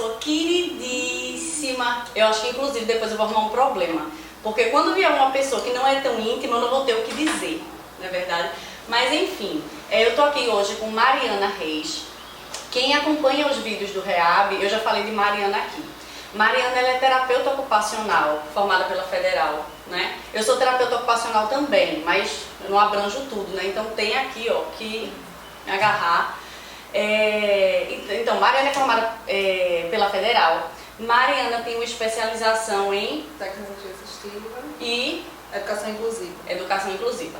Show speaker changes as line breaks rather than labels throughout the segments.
pessoa queridíssima. Eu acho que inclusive depois eu vou arrumar um problema. Porque quando vier uma pessoa que não é tão íntima, eu não vou ter o que dizer, não é verdade? Mas enfim, eu tô aqui hoje com Mariana Reis. Quem acompanha os vídeos do Reab, eu já falei de Mariana aqui. Mariana, ela é terapeuta ocupacional, formada pela Federal, né? Eu sou terapeuta ocupacional também, mas eu não abranjo tudo, né? Então tem aqui, ó, que me agarrar. Então, Mariana é formada pela Federal. Mariana tem uma especialização em
tecnologia assistiva
e
educação inclusiva.
Educação inclusiva.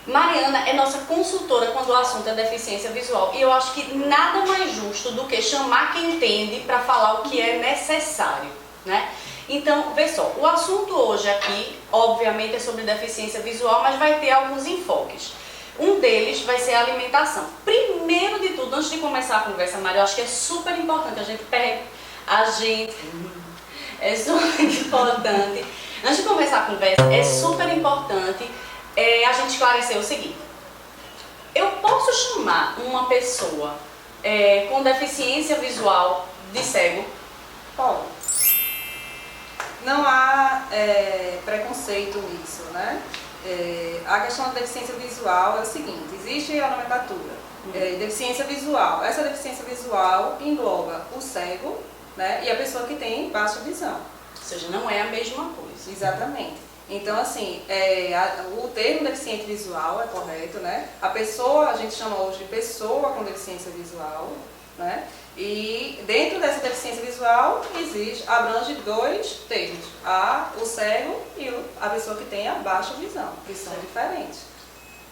Mariana é nossa consultora quando o assunto é deficiência visual. E eu acho que nada mais justo do que chamar quem entende para falar o que é necessário, né? Então, vê só, o assunto hoje aqui, obviamente, é sobre deficiência visual, mas vai ter alguns enfoques. Um deles vai ser a alimentação. Primeiro de tudo, antes de começar a conversa, Maria, eu acho que é super importante é super importante. Antes de começar a conversa, é super importante a gente esclarecer o seguinte. Eu posso chamar uma pessoa com deficiência visual de cego?
Pode. Não há preconceito nisso, né? A questão da deficiência visual é o seguinte, existe a nomenclatura. Deficiência visual. Essa deficiência visual engloba o cego, né, e a pessoa que tem baixa visão.
Ou seja, não é a mesma coisa.
Exatamente. Então, assim, o termo deficiente visual é correto, né? A pessoa, a gente chama hoje de pessoa com deficiência visual, né? E dentro dessa deficiência visual abrange dois termos, o cego e a pessoa que tem a baixa visão, que são diferentes,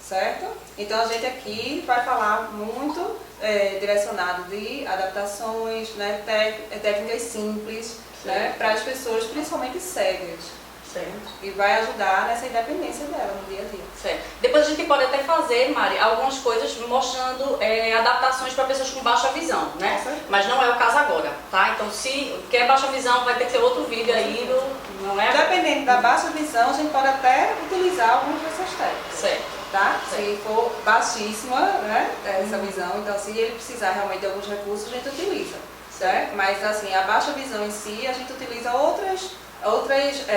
certo? Então a gente aqui vai falar muito direcionado de adaptações, né, técnicas simples, né, para as pessoas, principalmente cegas.
Certo.
E vai ajudar nessa independência dela no dia a dia.
Certo. Depois a gente pode até fazer, Mari, algumas coisas mostrando adaptações para pessoas com baixa visão, né? Mas não é o caso agora, tá? Então, se quer baixa visão, vai ter que ter outro vídeo aí, não é?
Dependendo da baixa visão, a gente pode até utilizar algumas dessas técnicas.
Certo.
Tá?
Certo.
Se for baixíssima, né, essa visão, então se ele precisar realmente de alguns recursos, a gente utiliza. Certo? Mas assim, a baixa visão em si, a gente utiliza outras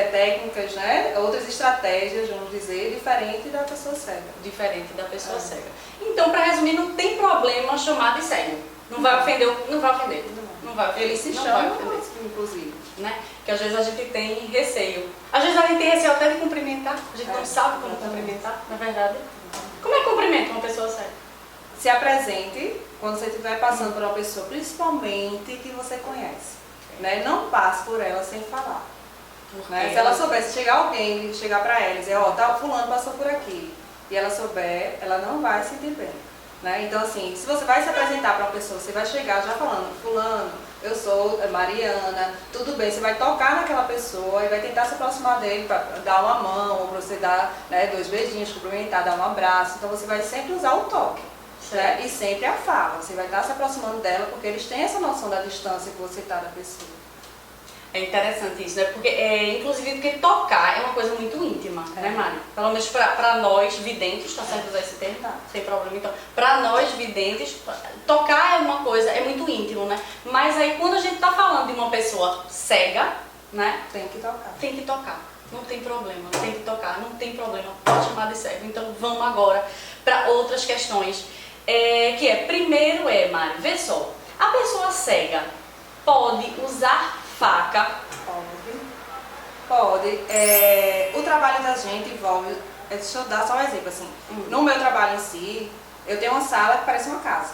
técnicas, né? Outras estratégias, vamos dizer, diferente da pessoa cega.
Diferente da pessoa cega. Então, para resumir, não tem problema chamar de cego. Não vai ofender. Não vai ofender.
Ele se chama, inclusive.
Né? Que às vezes a gente tem receio. Às vezes a gente tem receio até de cumprimentar. A gente não sabe como cumprimentar, na verdade. Como é que cumprimenta uma pessoa cega?
Se apresente quando você estiver passando por uma pessoa, principalmente que você conhece. Né? Não passe por ela sem falar. Né? Se ela souber, se chegar alguém, chegar pra ela e dizer, fulano passou por aqui, e ela souber, ela não vai se sentir bem. Né? Então assim, se você vai se apresentar para uma pessoa, você vai chegar já falando, fulano, eu sou Mariana, tudo bem, você vai tocar naquela pessoa e vai tentar se aproximar dele para dar uma mão, ou para você dar, né, 2 beijinhos, cumprimentar, dar um abraço. Então você vai sempre usar o toque. Né? E sempre a fala, você vai estar se aproximando dela, porque eles têm essa noção da distância que você está da pessoa.
É interessante isso, né? Inclusive porque tocar é uma coisa muito íntima, né, Mari? Pelo menos para nós videntes, tá certo usar esse termo? Tá. Sem problema. Então, para nós videntes, tocar é uma coisa, é muito íntimo, né? Mas aí quando a gente tá falando de uma pessoa cega, né?
Tem que tocar.
Tem que tocar. Não tem problema, tem que tocar, não tem problema, pode chamar de cego. Então vamos agora para outras questões. Primeiro Mari, vê só, a pessoa cega pode usar faca?
Pode. O trabalho da gente envolve, deixa eu dar só um exemplo assim. No meu trabalho em si, eu tenho uma sala que parece uma casa.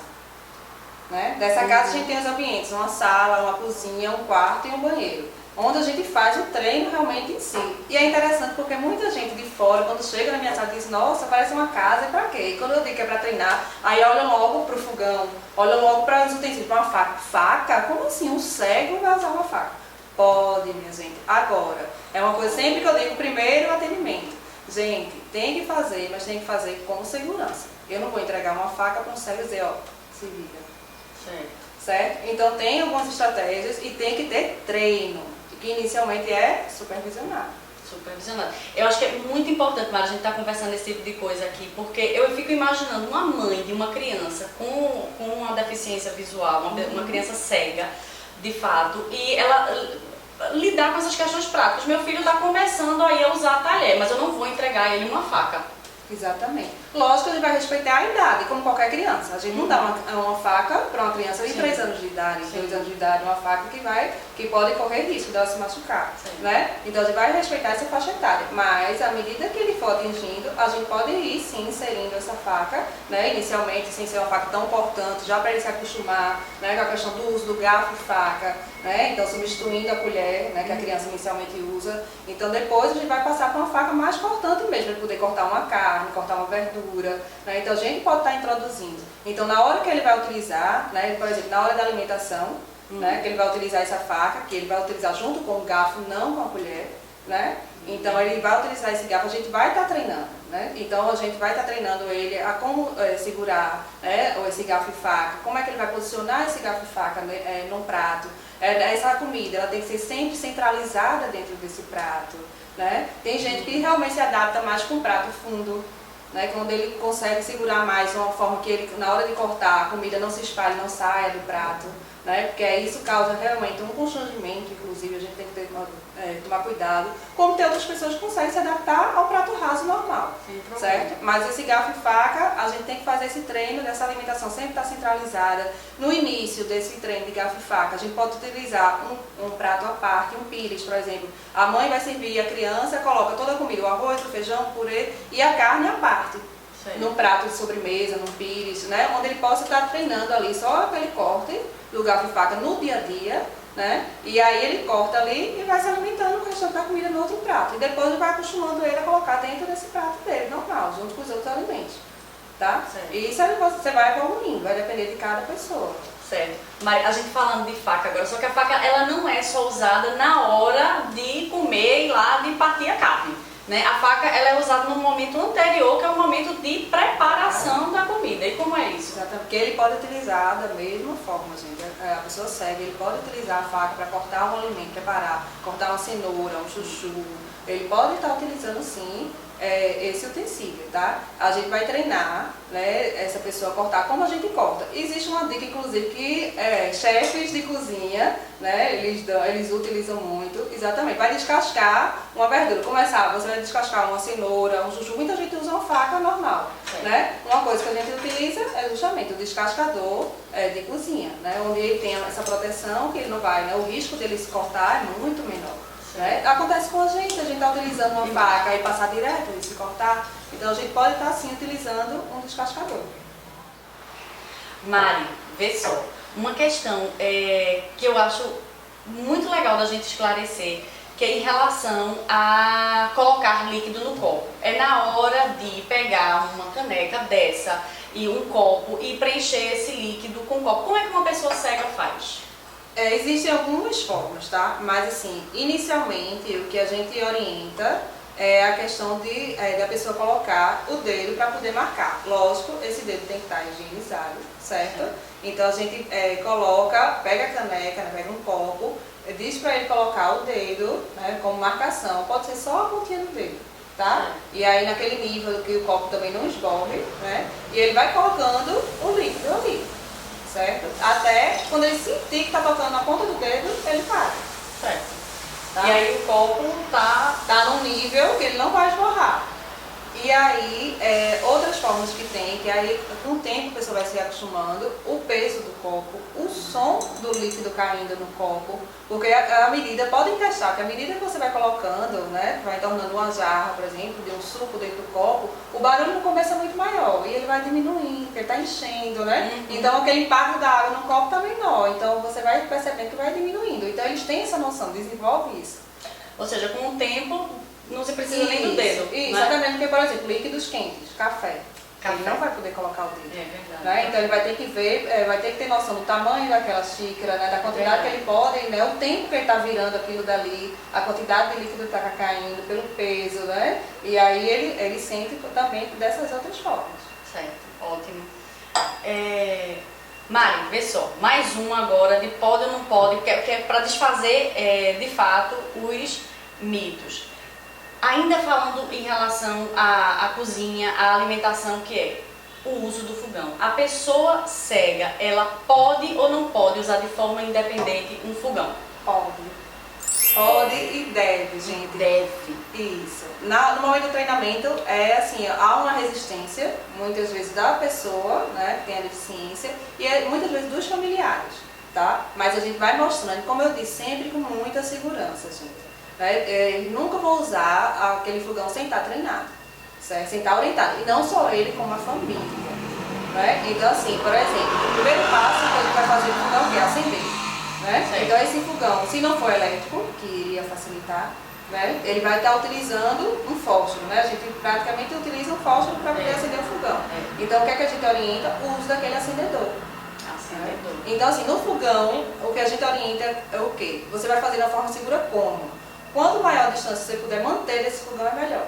Né? Dessa casa a gente tem os ambientes, uma sala, uma cozinha, um quarto e um banheiro, onde a gente faz o treino realmente em si. E é interessante porque muita gente de fora, quando chega na minha sala, diz, nossa, parece uma casa, e pra quê? E quando eu digo que é pra treinar, aí olha logo pro fogão, olha logo para os utensílios, para uma faca. Faca? Como assim? Um cego vai usar uma faca? Pode, minha gente. Agora, é uma coisa sempre que eu digo, primeiro o atendimento. Gente, tem que fazer, mas tem que fazer com segurança. Eu não vou entregar uma faca para um cego e dizer, se vira. Certo? Então tem algumas estratégias e tem que ter treino, que inicialmente é supervisionado.
Eu acho que é muito importante, Mara, a gente estar conversando esse tipo de coisa aqui, porque eu fico imaginando uma mãe de uma criança com uma deficiência visual, uma criança cega, de fato, e ela lidar com essas questões práticas. Meu filho está começando aí a usar talher, mas eu não vou entregar ele uma faca.
Exatamente. Lógico que a gente vai respeitar a idade, como qualquer criança. A gente não dá uma faca para uma criança de 3 anos de idade, 2 anos de idade, uma faca que pode correr risco dela se machucar, né? Então a gente vai respeitar essa faixa etária, mas à medida que ele for atingindo, a gente pode ir sim inserindo essa faca, né? Inicialmente sem ser uma faca tão importante, já para ele se acostumar, né? Com a questão do uso do garfo e faca, né? Então substituindo a colher, né? Que a criança inicialmente usa. Então depois a gente vai passar para uma faca mais cortante mesmo, para poder cortar uma carne, cortar uma verdura, né? Então a gente pode estar introduzindo. Então na hora que ele vai utilizar, né? Por exemplo, na hora da alimentação, né? Que ele vai utilizar essa faca, que ele vai utilizar junto com o garfo, não com a colher, né? Então ele vai utilizar esse garfo, a gente vai estar treinando, né? Então a gente vai estar treinando ele a como segurar, né? Ou esse garfo e faca, como é que ele vai posicionar esse garfo e faca num prato. Essa comida ela tem que ser sempre centralizada dentro desse prato, né? Tem gente que realmente se adapta mais com um prato fundo, né? Quando ele consegue segurar mais de uma forma que ele, na hora de cortar, a comida não se espalhe, não saia do prato, né? Porque isso causa realmente um constrangimento, inclusive a gente tem que tomar cuidado. Como tem outras pessoas que conseguem se adaptar ao prato raso normal, certo? Mas esse garfo e faca, a gente tem que fazer esse treino dessa alimentação, sempre estar centralizada. No início desse treino de garfo e faca, a gente pode utilizar um prato à parte, um pires, por exemplo. A mãe vai servir a criança, coloca toda a comida, o arroz, o feijão, o purê e a carne à parte. Num prato de sobremesa, num pires, né? Onde ele possa estar treinando ali, só que ele corte do garfo e faca no dia a dia, né? E aí ele corta ali e vai se alimentando com o restante da comida no outro prato. E depois ele vai acostumando ele a colocar dentro desse prato dele, normal, junto com os outros alimentos, tá? Certo. E isso aí você vai evoluindo, vai depender de cada pessoa.
Certo. Mas a gente falando de faca agora, só que a faca ela não é só usada na hora de comer e lá de partir a carne. Né? A faca ela é usada no momento anterior, que é o momento de preparação da comida. E como é isso?
Exatamente, porque ele pode utilizar da mesma forma, gente. A pessoa segue, ele pode utilizar a faca para cortar um alimento, preparar, cortar uma cenoura, um chuchu. Ele pode estar utilizando sim esse utensílio, tá? A gente vai treinar, né, essa pessoa a cortar como a gente corta. Existe uma dica, inclusive, que chefes de cozinha, né, eles utilizam muito, exatamente, vai descascar uma verdura. Você vai descascar uma cenoura, um chuchu, muita gente usa uma faca normal, né? Uma coisa que a gente utiliza é justamente o descascador de cozinha, né, onde ele tem essa proteção, que ele não vai, né, o risco dele se cortar é muito menor. Né? Acontece com a gente está utilizando uma faca e passar direto e se cortar, então a gente pode estar sim utilizando um descascador.
Mari, vê só, uma questão que eu acho muito legal da gente esclarecer, que é em relação a colocar líquido no copo. É na hora de pegar uma caneca dessa e um copo e preencher esse líquido com o copo. Como é que uma pessoa cega faz?
Existem algumas formas, tá? Mas assim, inicialmente o que a gente orienta é a questão da pessoa colocar o dedo para poder marcar. Lógico, esse dedo tem que estar higienizado, certo? Então a gente pega a caneca, né, pega um copo, diz para ele colocar o dedo, né, como marcação, pode ser só a pontinha do dedo, tá? E aí naquele nível que o copo também não escorre, né? E ele vai colocando o líquido ali. Certo? Até quando ele sentir que está tocando na ponta do dedo, ele para.
Certo. Tá? E aí o copo
tá num nível que ele não vai esborrar. E aí, outras formas que tem, que aí com o tempo a pessoa vai se acostumando, o peso do copo, o som do líquido caindo no copo, porque a medida, podem testar, que a medida que você vai colocando, né, vai tornando uma jarra, por exemplo, de um suco dentro do copo, o barulho no começo é muito maior e ele vai diminuindo, porque ele está enchendo, né? Então aquele impacto da água no copo está menor, então você vai percebendo que vai diminuindo. Então eles têm essa noção, desenvolve isso.
Ou seja, com o tempo não se precisa nem do dedo.
Isso, exatamente, porque, por exemplo, líquidos quentes, café. Ele não vai poder colocar o dedo.
É verdade.
Né? Então ele vai ter que ver, vai ter que ter noção do tamanho daquela xícara, né? Da quantidade que ele pode, né? O tempo que ele está virando aquilo dali, a quantidade de líquido que está caindo, pelo peso, né? E aí ele sente também dessas outras formas.
Certo, ótimo. Mari, vê só, mais um agora de pode ou não pode, que é para desfazer de fato os mitos. Ainda falando em relação à cozinha, à alimentação, que é o uso do fogão. A pessoa cega, ela pode ou não pode usar de forma independente um fogão?
Pode. Pode e deve, gente.
Deve.
Isso. No momento do treinamento, é assim, há uma resistência, muitas vezes da pessoa, né, que tem a deficiência, e muitas vezes dos familiares, tá? Mas a gente vai mostrando, como eu disse, sempre com muita segurança, gente. Nunca vou usar aquele fogão sem estar treinado, certo? Sem estar orientado. E não só ele, como a família. Né? Então, assim, por exemplo, o primeiro passo que a gente vai fazer no fogão é acender. Né? Então, esse fogão, se não for elétrico, que iria facilitar, né? Ele vai estar utilizando um fósforo. Né? A gente praticamente utiliza um fósforo para poder acender o fogão. Então, o que é que a gente orienta? O uso daquele acendedor. Então, assim, no fogão, o que a gente orienta é o quê? Você vai fazer de uma forma segura como? Quanto maior a distância você puder manter desse fogão, é melhor.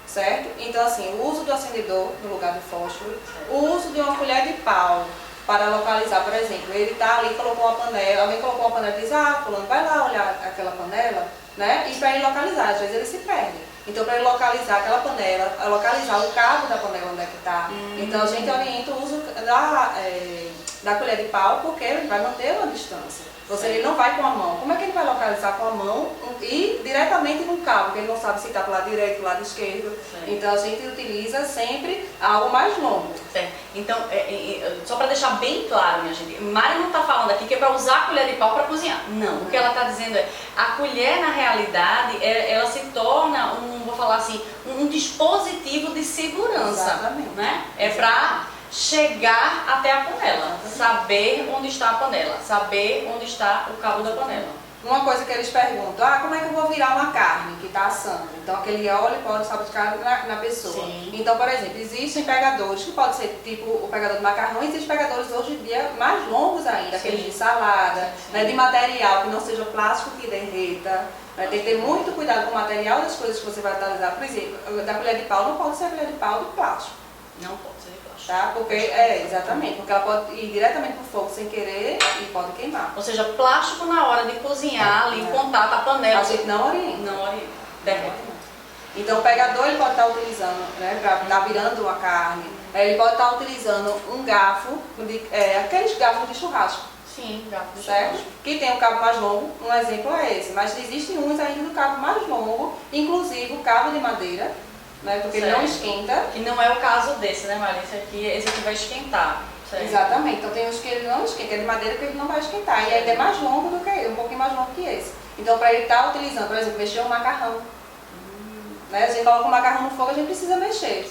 Certo? Então, assim, o uso do acendedor no lugar do fósforo, o uso de uma colher de pau para localizar, por exemplo, ele está ali, colocou uma panela, alguém colocou uma panela e diz, fulano, vai lá olhar aquela panela, né? E para ele localizar, às vezes ele se perde. Então, para ele localizar aquela panela, localizar o cabo da panela onde é que está. Então, a gente orienta o uso da colher de pau, porque ele vai manter uma distância. Ou seja, ele não vai com a mão. Como é que ele vai localizar com a mão e diretamente no cabo, porque ele não sabe se está para o lado direito, para o lado esquerdo. Certo. Então, a gente utiliza sempre algo mais longo.
Certo. Então, só para deixar bem claro, minha gente, Mari não está falando aqui que é para usar a colher de pau para cozinhar. Não, o que ela está dizendo é, a colher, na realidade, ela se torna vou falar assim, um dispositivo de segurança.
Exatamente.
Né? É para chegar até a panela, saber onde está a panela, saber onde está o cabo da panela.
Uma coisa que eles perguntam, como é que eu vou virar uma carne que está assando? Então aquele óleo pode salpicar na pessoa. Sim. Então, por exemplo, existem pegadores, que pode ser tipo o pegador de macarrão, existem pegadores hoje em dia mais longos ainda, aqueles de salada, né, de material que não seja plástico que derreta. Tem que ter muito cuidado com o material das coisas que você vai utilizar. Por exemplo, da colher de pau não pode ser a colher de pau de plástico.
Não pode ser de plástico.
Tá? Porque, exatamente, porque ela pode ir diretamente para o fogo sem querer e pode queimar.
Ou seja, plástico na hora de cozinhar, ali em contato, a panela.
A gente não orienta.
Não orienta. Derrete.
Então o pegador ele pode estar utilizando, né, para estar virando uma carne. Ele pode estar utilizando um garfo, aqueles garfos de churrasco.
Sim, garfo de
certo?
churrasco.
Que tem um cabo mais longo, um exemplo é esse. Mas existem uns ainda do cabo mais longo, inclusive o cabo de madeira. Né, porque ele não esquenta.
Que não é o caso desse, né, Maria? Esse aqui vai esquentar.
Certo? Exatamente. Então tem uns que ele não esquenta, é de madeira que ele não vai esquentar. E ainda é mais longo do que esse, um pouquinho mais longo que esse. Então para ele estar utilizando, por exemplo, mexer um macarrão. Né? A gente coloca o macarrão no fogo, a gente precisa mexer.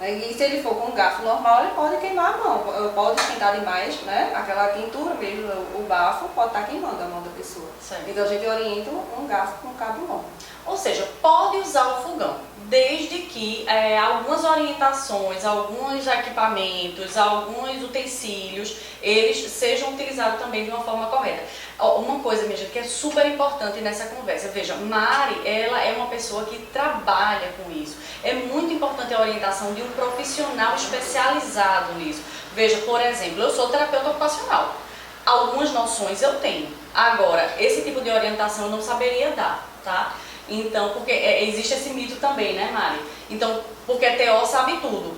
E se ele for com um garfo normal, ele pode queimar a mão. Pode esquentar demais, né? Aquela quentura mesmo, o bafo pode estar queimando a mão da pessoa. Certo. Então a gente orienta um garfo com um cabo longo.
Ou seja, pode usar o fogão, desde que algumas orientações, alguns equipamentos, alguns utensílios, eles sejam utilizados também de uma forma correta. Uma coisa, minha gente, que é super importante nessa conversa, veja, Mari, ela é uma pessoa que trabalha com isso. É muito importante a orientação de um profissional especializado nisso. Veja, por exemplo, eu sou terapeuta ocupacional. Algumas noções eu tenho. Agora, esse tipo de orientação eu não saberia dar, tá? Então, porque existe esse mito também, né, Mari? Então, porque a TO sabe tudo.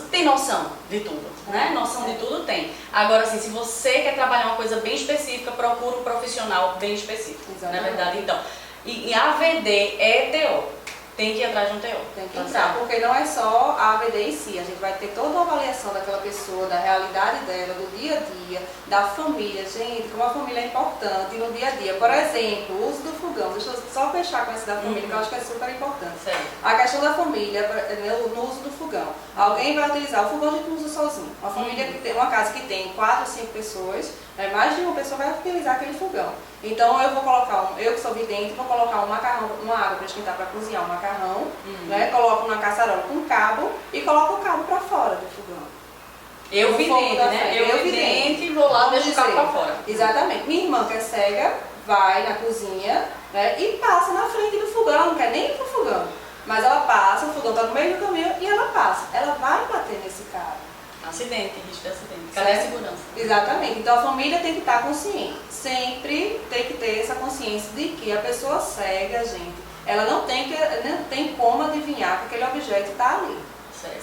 Tem noção de tudo, né? Noção de tudo tem. Agora, assim, se você quer trabalhar uma coisa bem específica, procura um profissional bem específico. Exatamente. Na verdade, então. E AVD é TO. Tem que ir atrás de um TO.
Tem que entrar, porque não é só a AVD em si, a gente vai ter toda uma avaliação daquela pessoa, da realidade dela, do dia a dia, da família. Gente, como a família é importante no dia a dia. Por exemplo, o uso do fogão. Deixa eu só fechar com esse da família, que eu acho que é super importante.
Certo.
A questão da família, no uso do fogão. Alguém vai utilizar o fogão, a gente não usa sozinho. Uma família que tem, uma casa que tem 4 ou 5 pessoas, mais de uma pessoa vai utilizar aquele fogão. Então eu vou colocar, eu que sou vidente, vou colocar um macarrão, uma água para esquentar para cozinhar o macarrão, né? Coloco numa caçarola com cabo e coloco o cabo para fora do fogão.
Eu vidente, né? Eu vidente, vou lá, deixo o cabo para fora.
Exatamente. Minha irmã que é cega, vai na cozinha, né? E passa na frente do fogão, ela não quer nem ir pro fogão. Mas ela passa, o fogão está no meio do caminho e ela passa. Ela vai bater nesse cabo.
Acidente, risco de acidente. Cadê a segurança?
Exatamente. Então a família tem que estar consciente. Sempre tem que ter essa consciência de que a pessoa cega, gente, ela não tem como adivinhar que aquele objeto está ali.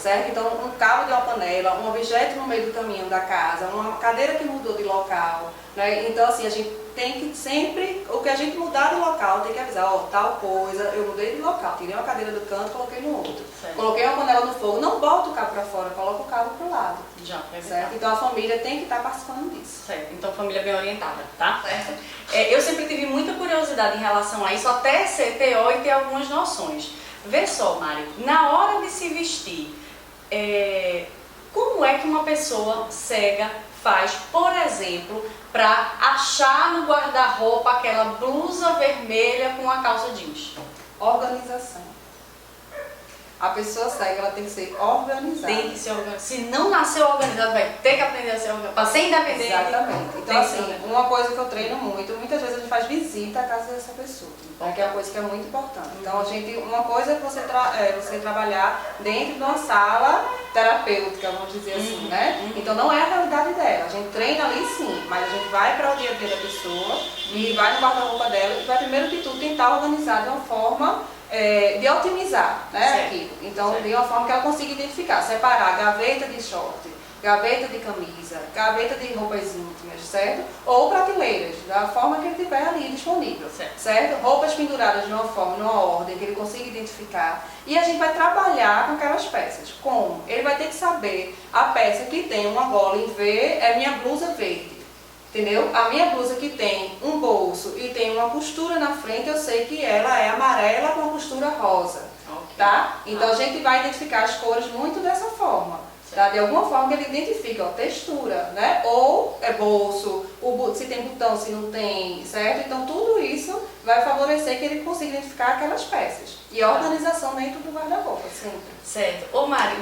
certo? Então, um cabo de uma panela, um objeto no meio do caminho da casa, uma cadeira que mudou de local, né? Então, assim, a gente tem que sempre, o que a gente mudar de local, tem que avisar, ó, tal coisa, eu mudei de local, tirei uma cadeira do canto, coloquei no outro.
Certo.
Coloquei uma panela no fogo, não bota o cabo para fora, coloca o cabo pro lado.
Já,
certo? Então, a família tem que estar participando disso.
Certo, então família bem orientada, tá? Certo. Eu sempre tive muita curiosidade em relação a isso, até ser TO e ter algumas noções. Vê só, Mari, na hora de se vestir, como é que uma pessoa cega faz, por exemplo, para achar no guarda-roupa aquela blusa vermelha com a calça jeans?
Organização. A pessoa cega, ela tem que ser organizada.
Tem que ser organizada. Se não nasceu organizado, vai ter que aprender a ser organizado. Para ser independente.
Exatamente. Então, assim, uma coisa que eu treino muito, muitas vezes a gente faz visita à casa dessa pessoa, né, que é uma coisa que é muito importante. Então, uma coisa é você trabalhar dentro de uma sala terapêutica, vamos dizer assim, né? Então, não é a realidade dela. A gente treina ali sim, mas a gente vai para o dia a dia da pessoa e vai no guarda-roupa dela e vai, primeiro de tudo, tentar organizar de uma forma de otimizar, né, aquilo. Então, de uma forma que ela consiga identificar, separar gaveta de short, gaveta de camisa, gaveta de roupas íntimas, certo? Ou prateleiras, da forma que ele tiver ali disponível, certo? Roupas penduradas de uma forma, numa ordem que ele consiga identificar. E a gente vai trabalhar com aquelas peças. Como? Ele vai ter que saber a peça que tem uma gola em V é minha blusa verde. Entendeu? A minha blusa que tem um bolso e tem uma costura na frente, eu sei que ela é amarela com a costura rosa, tá? Então a gente vai identificar as cores muito dessa forma, tá? De alguma forma que ele identifica, ó, textura, né? Ou é bolso, se tem botão, se não tem, certo? Então tudo isso vai favorecer que ele consiga identificar aquelas peças. E a organização dentro do guarda-roupa, sempre.
Certo. Ô Mari,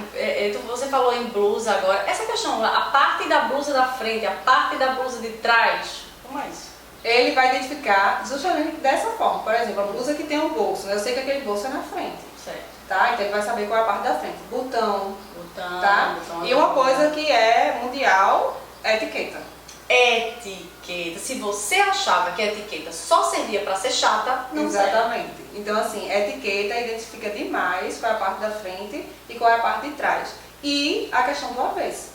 você falou em blusa agora. Essa questão, a parte da blusa da frente, a parte da blusa de trás, como é isso?
Ele vai identificar justamente dessa forma. Por exemplo, a blusa que tem um bolso, né? Eu sei que aquele bolso é na frente.
Certo.
Tá? Então ele vai saber qual é a parte da frente. Botão, tá? E uma coisa que é mundial é etiqueta.
Etiqueta. Se você achava que a etiqueta só servia para ser chata, não
Exatamente.
serve.
Então, assim, etiqueta identifica demais qual é a parte da frente e qual é a parte de trás. E a questão do avesso.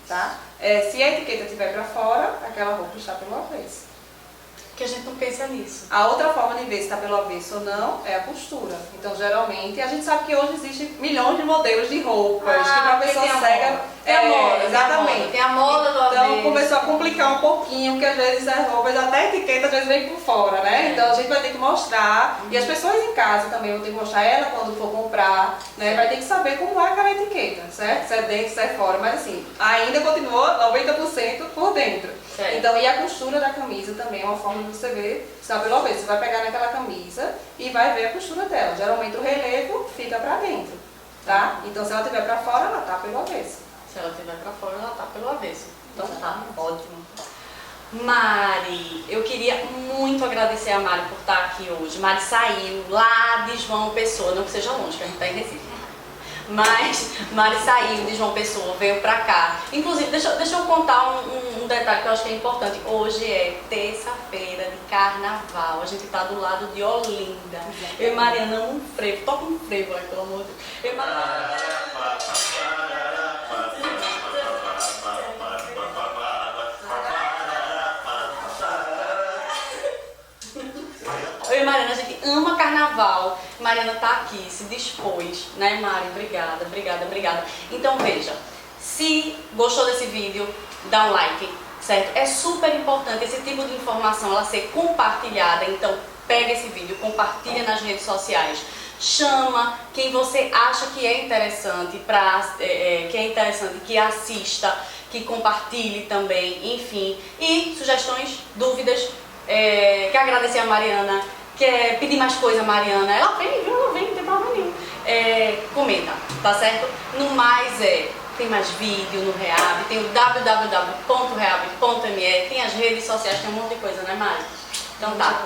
Tá? Se a etiqueta estiver para fora, aquela roupa está pelo avesso.
Que a gente não pensa nisso.
A outra forma de ver se está pelo avesso ou não é a costura. Então, geralmente, a gente sabe que hoje existem milhões de modelos de roupas que para a pessoa cega exatamente.
Tem a moda do avesso.
Então, começou a complicar um pouquinho, porque às vezes as roupas, até a etiqueta, às vezes vem por fora, né? Então, a gente vai ter que mostrar. E as pessoas em casa também vão ter que mostrar ela quando for comprar, né? Vai ter que saber como é aquela etiqueta, certo? Se é dentro, se é fora. Mas, assim, ainda continua 90% por dentro.
Certo.
Então, e a costura da camisa também é uma forma de você ver se está pelo avesso. Você vai pegar naquela camisa e vai ver a costura dela. Geralmente o relevo fica para dentro, tá? Então, se ela estiver para fora, ela tá pelo avesso.
Se ela estiver para fora, ela tá pelo avesso. Então tá, ótimo. Mari, eu queria muito agradecer a Mari por estar aqui hoje. Mari saiu lá de João Pessoa, não que seja longe, que a gente está em Recife. Mas Mari saiu de João Pessoa, veio pra cá. Inclusive, deixa eu contar um detalhe que eu acho que é importante. Hoje é terça-feira de carnaval. A gente tá do lado de Olinda. Eu e Mariana um frevo. Toca um frevo aí, pelo amor de Deus. Eu e Mariana... Eu e Mariana, a gente ama carnaval. Mariana tá aqui, se dispôs, né, Mari? Obrigada, obrigada, obrigada. Então veja, se gostou desse vídeo, dá um like, certo? É super importante esse tipo de informação ela ser compartilhada. Então pega esse vídeo, compartilha nas redes sociais. Chama quem você acha que é interessante, que assista, que compartilhe também, enfim. E sugestões, dúvidas, quer agradecer a Mariana, quer pedir mais coisa a Mariana, ela vem, não tem problema nenhum. Comenta, tá certo? No mais tem mais vídeo no Reab, tem o www.reab.me, tem as redes sociais, tem um monte de coisa, né, Mari? Então tá.